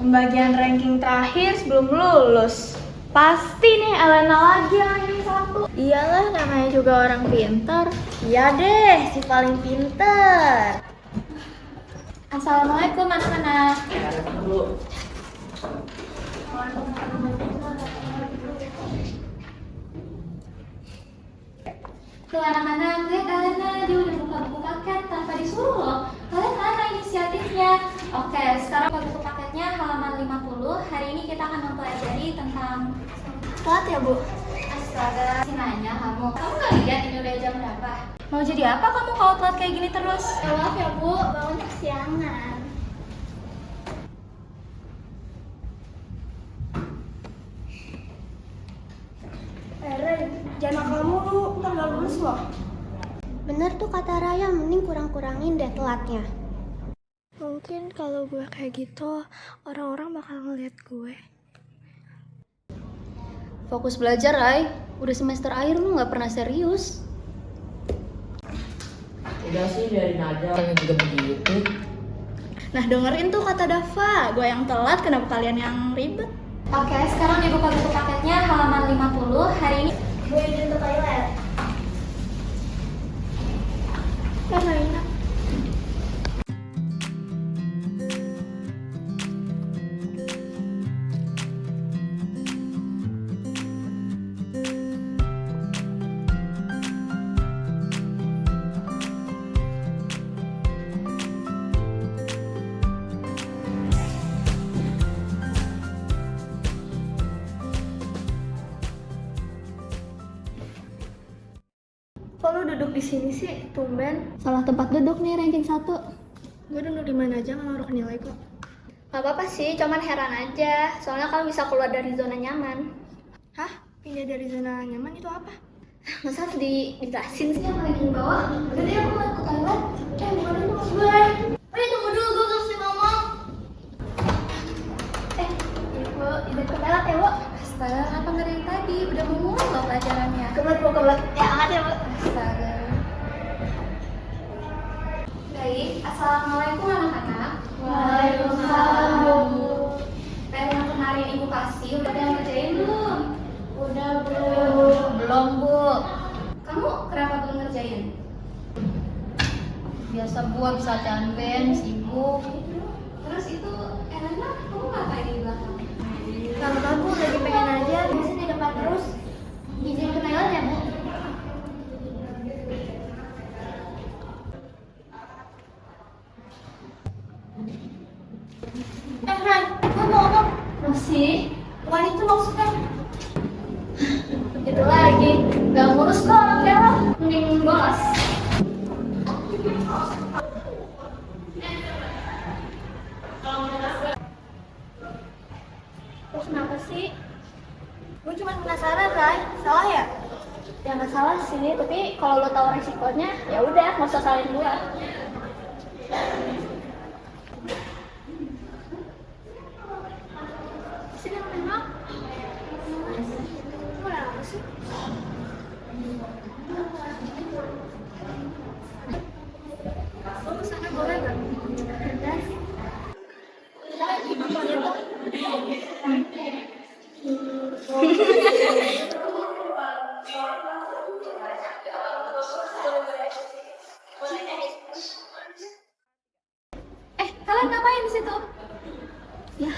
Pembagian ranking terakhir sebelum lulus. Pasti nih Elena lagi yang ranking 1. Iyalah, namanya juga orang pintar. Iya deh, si paling pintar. Assalamualaikum anak-anak. Tuh anak-anak, lihat Elena, dia udah buka buku paket tanpa disuruh loh. Kalian mana inisiatifnya? Oke, sekarang buku paketnya halaman 50. Hari ini kita akan mempelajari tentang telat ya, Bu? Astaga, si nanya kamu. Kamu nggak lihat ini udah jam berapa? Mau jadi apa kamu kalau telat kayak gini terus? Maaf ya Bu, bangunnya kesiangan. Ren, jangan nakal mulu, ntar gak lulus loh. Bener tuh kata Raya, mending kurang-kurangin deh telatnya. Mungkin kalau gue kayak gitu, orang-orang bakal ngeliat gue. Fokus belajar, Rai. Udah semester akhir lu nggak pernah serius. Udah sih, biarin aja. Orangnya juga begitu. Nah, dengerin tuh kata Dava, gue yang telat, kenapa kalian yang ribet? Oke, sekarang dibuka buku paketnya halaman 50. Hari ini Gue izin ke toilet. Karena kok lu duduk di sini sih, tumben? salah tempat duduk nih ranking 1. Gue duduk di mana aja nggak naruh nilai kok. Gak apa-apa sih, cuman heran aja. Soalnya kamu bisa keluar dari zona nyaman. Hah? Pindah dari zona nyaman itu apa? Masa harus dijelasin sih yang paling bawah? Udah deh, aku mau ke toilet. Bukan itu mas gue. Tunggu dulu, gue harus ngomong. Ibu, izin ke toilet ya, Bu. Astaga, kenapa nggak dari tadi? Udah mau mulai loh pelajarannya. Kebelet, Bu, kebelet. Ya, angkat ya, Bu. Astaga. Baik, assalamualaikum anak-anak. Waalaikumsalam, Bu. PR yang kemarin ibu kasih udah ada yang ngerjain belum? Udah, Bu. Belum, Bu. Kamu kenapa belum ngerjain? Biasa Bu, habis latihan band, sibuk. Terus itu Elena, kamu ngapain di belakang? Kalau aku lagi pengen aja, biasanya di depan terus. Izin ke toilet ya, Bu. Ran, gue mau ngomong. Masih? Bukan itu maksudnya. Itu lagi. Gak ngurus kok anaknya lo. Mending bolos. Terus kenapa sih? Gue cuma penasaran, Ray. Salah ya? Ya nggak salah sih, tapi kalau lo tahu resikonya, ya udah, nggak usah salahin gua. Sini memang. Kenapa sih? Lo kesana boleh gak? Udah. Kalian ngapain di situ? Ya.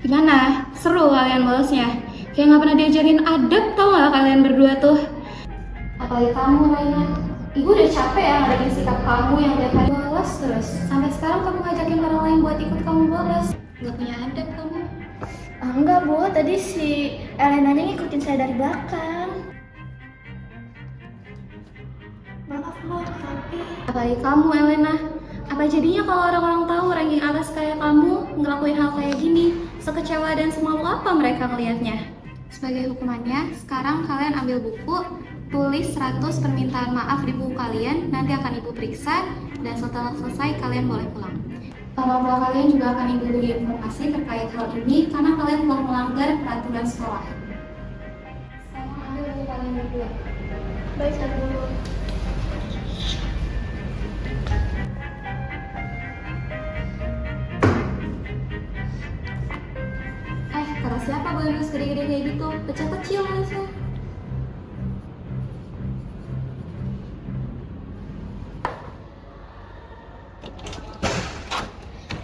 Gimana? Seru kalian bolosnya? Kayak nggak pernah diajarin adab, tau nggak kalian berdua tuh? Apalagi kamu, Raina. Ibu udah capek ya ngadepin sikap kamu yang tiap hari bolos terus. Sampai sekarang kamu ngajakin orang lain buat ikut kamu bolos. Gak punya adab kamu. Enggak, Bu. Tadi si Elenanya ngikutin saya dari belakang. Maaf, Bu. Tapi Apalagi kamu, Elena. Apa jadinya kalau orang-orang tahu ranking atas kayak kamu ngelakuin hal kayak gini? Sekecewa dan semalu apa mereka ngelihatnya? Sebagai hukumannya, sekarang kalian ambil buku, tulis 100 permintaan maaf di buku kalian, nanti akan ibu periksa, dan setelah selesai kalian boleh pulang. Orang tua kalian juga akan ibu beri informasi terkait hal ini karena kalian telah melanggar peraturan sekolah. Sekarang ambil dari kalian berdua. Baik, satu dulu. Kata siapa boleh nulis gede-gede kayak gitu? Pecah kecil nulisnya.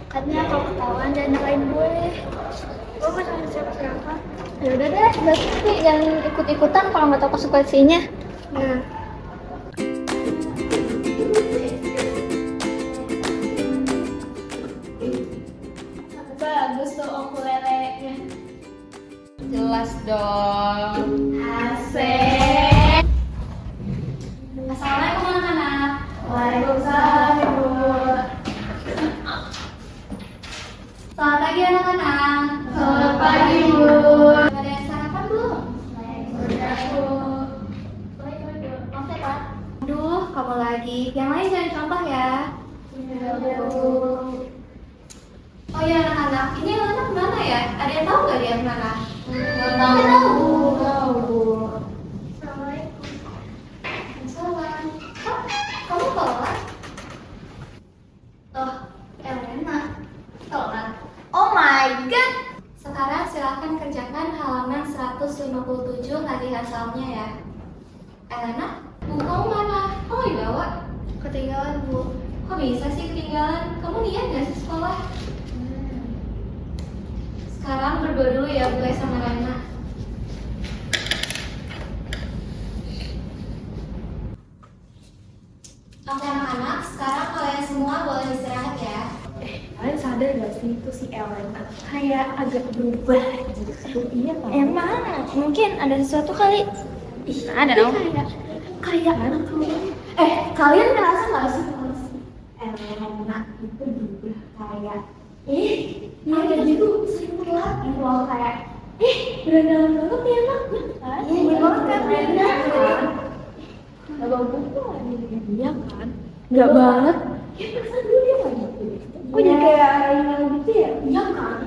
Katanya kalau ketahuan jangan nyalain gue. Gue gak sama siapa-siapa. Ya udah deh, berarti jangan ikut-ikutan kalau nggak tahu konsekuensinya. Nah. Bagus tuh ukulelenya. Jelas dong. Asik. Assalamualaikum anak-anak. Waalaikumsalam, Ibu. Selamat pagi anak-anak. Selamat pagi, Bu. Ada yang sarapan belum? Udah, Bu. Maaf ya, Pak. Aduh, kamu lagi. Yang lain jangan contoh ya. Iya, Bu. Oh iya anak-anak, ini Elena kemana ya? Ada yang tahu nggak dia kemana? Nggak tahu, Bu. Assalamualaikum. Salam. Kamu telat? Oh, Elena. Telat. Oh my god. Sekarang silakan kerjakan halaman 157 lagi hasilnya ya. Elena, buku kamu mana? Kamu dibawa? Ketinggalan, Bu. Kok bisa sih ketinggalan? Kamu niat nggak sih sekolah? Sekarang berdua dulu ya, gue sama Raina. Oke anak-anak, sekarang kalian semua boleh istirahat ya. Kalian sadar gak sih itu si Elena kayak agak berubah gitu? Iya kan? Emang, mungkin ada sesuatu kali. Ih, ada dong. Kayak anak kalian ngerasa gak sih kalau si Elena itu berubah kayak dia gitu sering lagi loh kayak berenang banget nih anaknya kan? Iya banget kan berenang kan? Gak bawa buku lagi dia kan? Gak banget. Ya perasaan dulu dia gak gitu. Kok jadi kayak Elena gitu ya? Iya kan?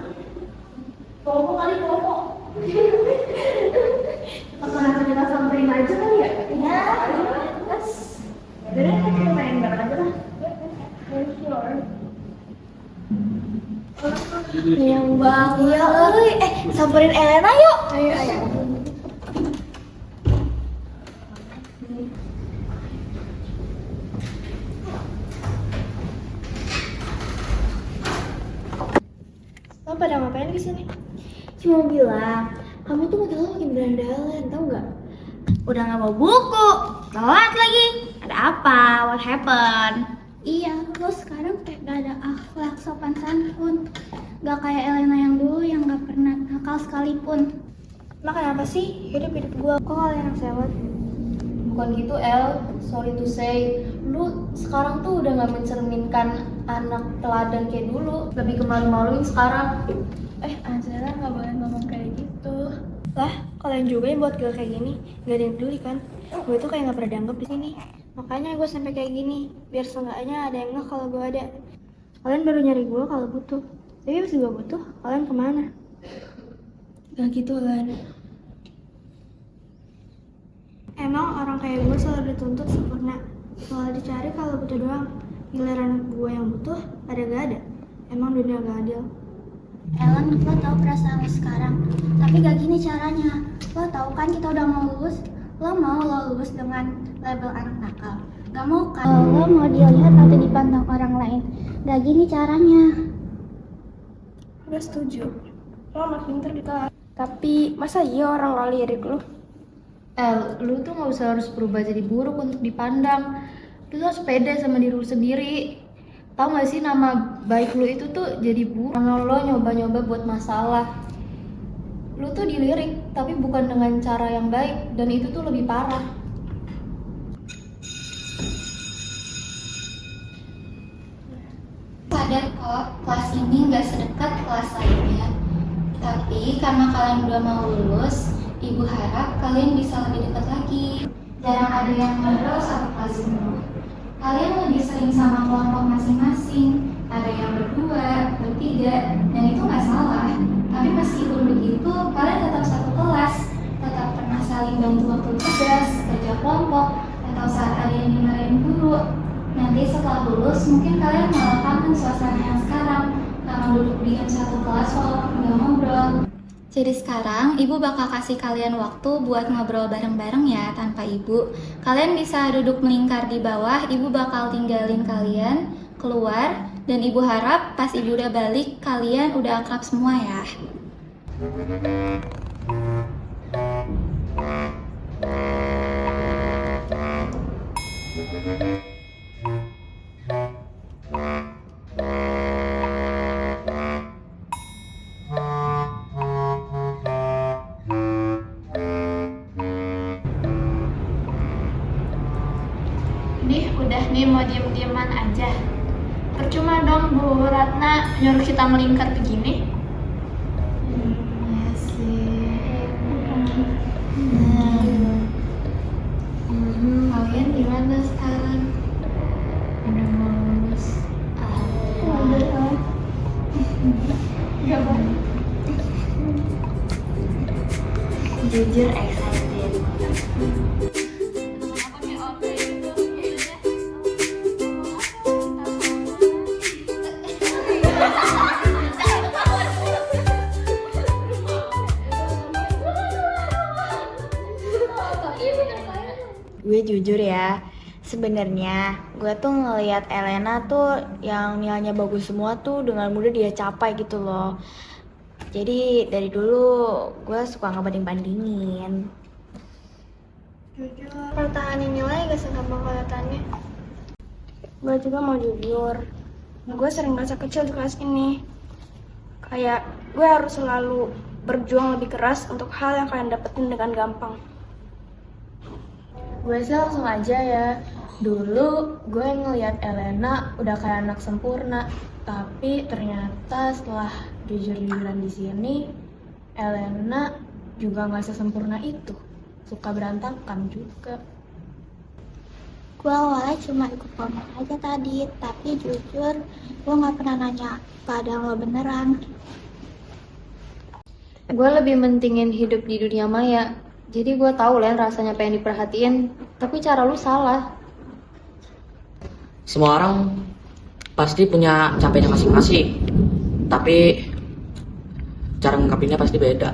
Popo kali popo. Apa kita samperin aja kali ya? Iya. Terus jadi kita main bareng aja lah. Sure. Yang banget. Samperin Elena yuk. Ayo, ayo. Lo pada ngapain kesini? Cuma bilang, kamu tuh makin berandalan, tau nggak? Udah nggak mau buku, telat lagi. Ada apa? What happened? Iya, lo sekarang kayak gak ada akhlak sopan santun. Gak kayak Elena yang dulu yang gak pernah nakal sekalipun. Emang kenapa sih hidup-hidup gue? Kok kalian yang sewot? Bukan gitu El, sorry to say. Lu sekarang tuh udah gak mencerminkan anak teladan kayak dulu. Lebih kemalu-maluin sekarang. Azara gak boleh ngomong kayak gitu. Lah, kalian juga yang buat gue kayak gini. Gak ada yang peduli kan? Gue tuh kayak gak pernah dianggap di sini. Makanya gue sampai kayak gini, biar seenggaknya ada yang ngeh kalau gue ada. Kalian baru nyari gue kalau butuh. Tapi pas gue butuh, kalian kemana? Gak gitu, Lan. Emang orang kayak gue selalu dituntut sempurna. Selalu dicari kalau butuh doang. Giliran gue yang butuh, ada gak ada. Emang dunia gak adil. Ellen, lo tau perasaan lo sekarang. Tapi gak gini caranya. Lo tau kan kita udah mau lulus. Lo mau lo lulus dengan label anak nakal? Gak mau kan? Lo mau dilihat atau dipandang orang lain? Gak gini caranya. Udah setuju. Lo anak pinter di kelas. Tapi masa iya orang lo lirik lo? Lu tuh gak usah harus berubah jadi buruk untuk dipandang. Lu tuh harus pede sama diri lu sendiri. Tahu gak sih nama baik lu itu tuh jadi buruk karena lo nyoba-nyoba buat masalah. Lu tuh dilirik tapi bukan dengan cara yang baik dan itu tuh lebih parah. Sadar kok kelas ini gak sedekat kelas lainnya. Tapi karena kalian udah mau lulus, Ibu harap kalian bisa lebih dekat lagi. Jarang ada yang ngobrol satu kelas penuh. Kalian lebih sering sama kelompok masing-masing, ada yang berdua, bertiga, dan itu nggak salah. Tapi meskipun begitu, kalian tetap satu kelas, tetap pernah saling bantu waktu tugas, kerja kelompok, atau saat ada yang dimarahin guru. Nanti setelah lulus, mungkin kalian malah kangen suasana yang sekarang, karena duduk diam satu kelas walaupun nggak ngobrol. Jadi sekarang ibu bakal kasih kalian waktu buat ngobrol bareng-bareng ya tanpa ibu. Kalian bisa duduk melingkar di bawah, ibu bakal tinggalin kalian keluar. Dan ibu harap pas ibu udah balik, kalian udah akrab semua ya. Nih, udah nih mau diem-dieman aja. Percuma dong Bu Ratna nyuruh kita melingkar begini. Iya sih. Kalian gimana sekarang? Udah mau lulus? Jujur excited. Gue jujur ya, sebenarnya gue tuh ngelihat Elena tuh yang nilainya bagus semua tuh dengan mudah dia capai gitu loh. Jadi dari dulu gue suka ngebanding-bandingin. Jujur, pertahanin nilai gak segampang kelihatannya. Gue juga mau jujur, gue sering merasa kecil di kelas ini. Kayak gue harus selalu berjuang lebih keras untuk hal yang kalian dapetin dengan gampang. Gue sih langsung aja ya. Dulu gue ngeliat Elena udah kayak anak sempurna, tapi ternyata setelah jujur-jujuran di sini, Elena juga nggak sesempurna itu. Suka berantakan juga. Gue awalnya cuma ikut komen aja tadi, tapi jujur gue nggak pernah nanya keadaan lo beneran. Gue lebih mentingin hidup di dunia maya. Jadi gue tahu Len rasanya pengen diperhatiin, tapi cara lu salah. Semua orang pasti punya capeknya masing-masing, tapi cara ngungkapinnya pasti beda.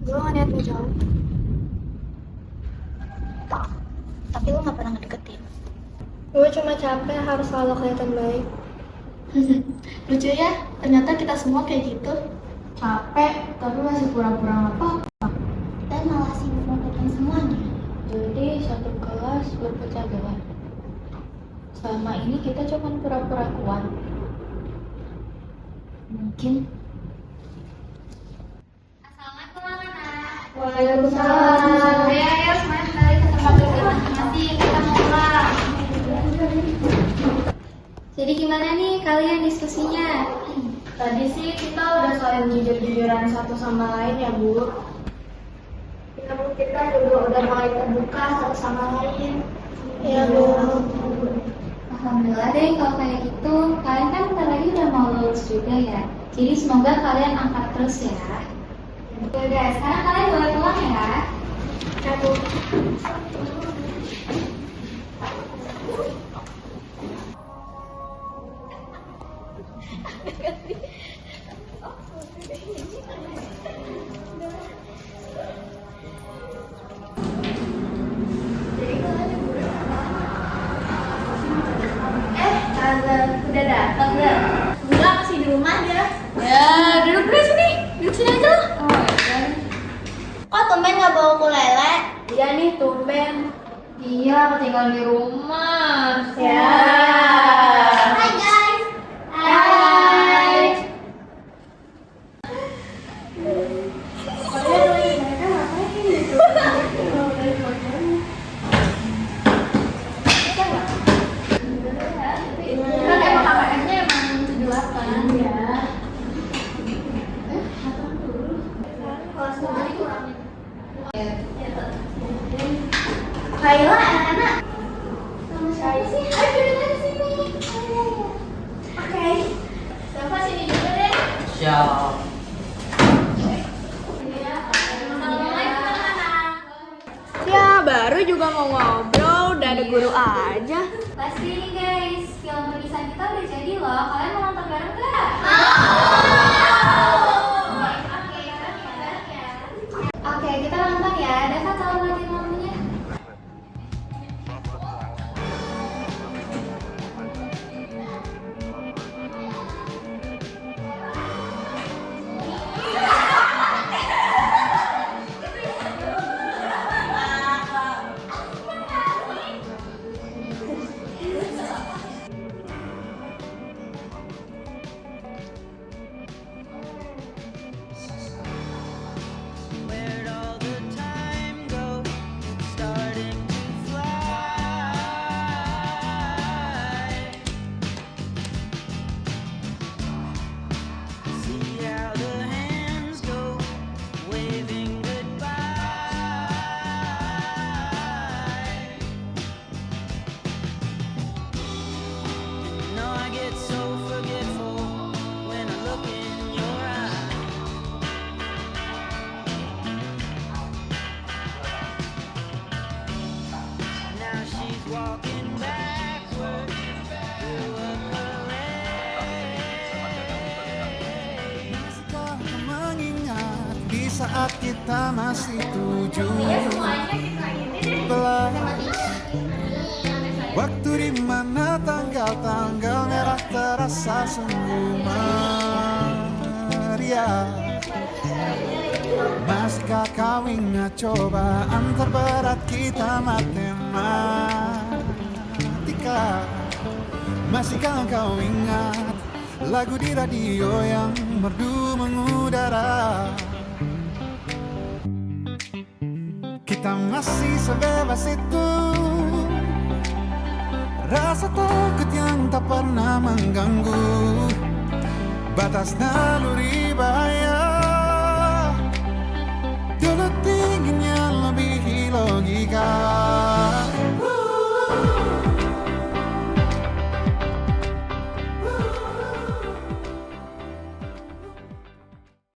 Gue gak niat ngejauh, Tapi lo nggak pernah ngedeketin. gue cuma capek harus selalu kelihatan baik. Lucu ya, ternyata kita semua kayak gitu. Capek, tapi masih pura-pura nggak apa-apa. Dan malah sibuk nutupin semuanya. Jadi satu kelas berpecah belah. Selama ini kita cuma pura-pura kuat. Mungkin. Assalamualaikum anak-anak. Waalaikumsalam. Ayo semuanya kembali ke tempat duduk masing-masing, kita mulai. Jadi gimana nih kalian diskusinya? Tadi sih kita udah saling jujur-jujuran satu sama lain ya Bu. Kita juga udah mulai terbuka satu sama lain. Iya Bu. Alhamdulillah deh kalau kayak gitu. Kalian kan bentar lagi udah mau lulus juga ya. Jadi semoga kalian angkat terus ya. Udah, sekarang kalian boleh pulang ya. Ya Bu. Udah dateng gak? Gila masih di rumah aja. Ya, duduk dulu sini. Duduk sini aja lah. Kok tumben gak bawa ukulele? Iya nih, tumben. Iya, ketinggalan di rumah. Ya. Hai guys. Hai. Kan emang KKN-nya emang 78 ya. Kayla anak-anak. Sama siapa? Ayo. Ya, baru juga mau ngobrol, udah ada guru aja. Pasti nih guys, film tulisan kita udah jadi loh. Kalian mau nonton bareng gak? Oke, kita nonton ya. Deva tolong matiin lampunya. Where'd all the time go? It's starting to fly. See how the hands go, waving goodbye. You know I get so forgetful when I look in your eyes. Now she's walking backward through a parade. Masihkah kau mengingat di saat kita masih 17? Waktu di mana tanggal-tanggal merah terasa sungguh meriah. Masihkah kau ingat cobaan terberat kita matematika? Masihkah kau ingat lagu di radio yang merdu mengudara? Kita masih sebebas itu, rasa takut yang tak pernah mengganggu batas naluri bahaya. Dulu dinginnya lebih logika.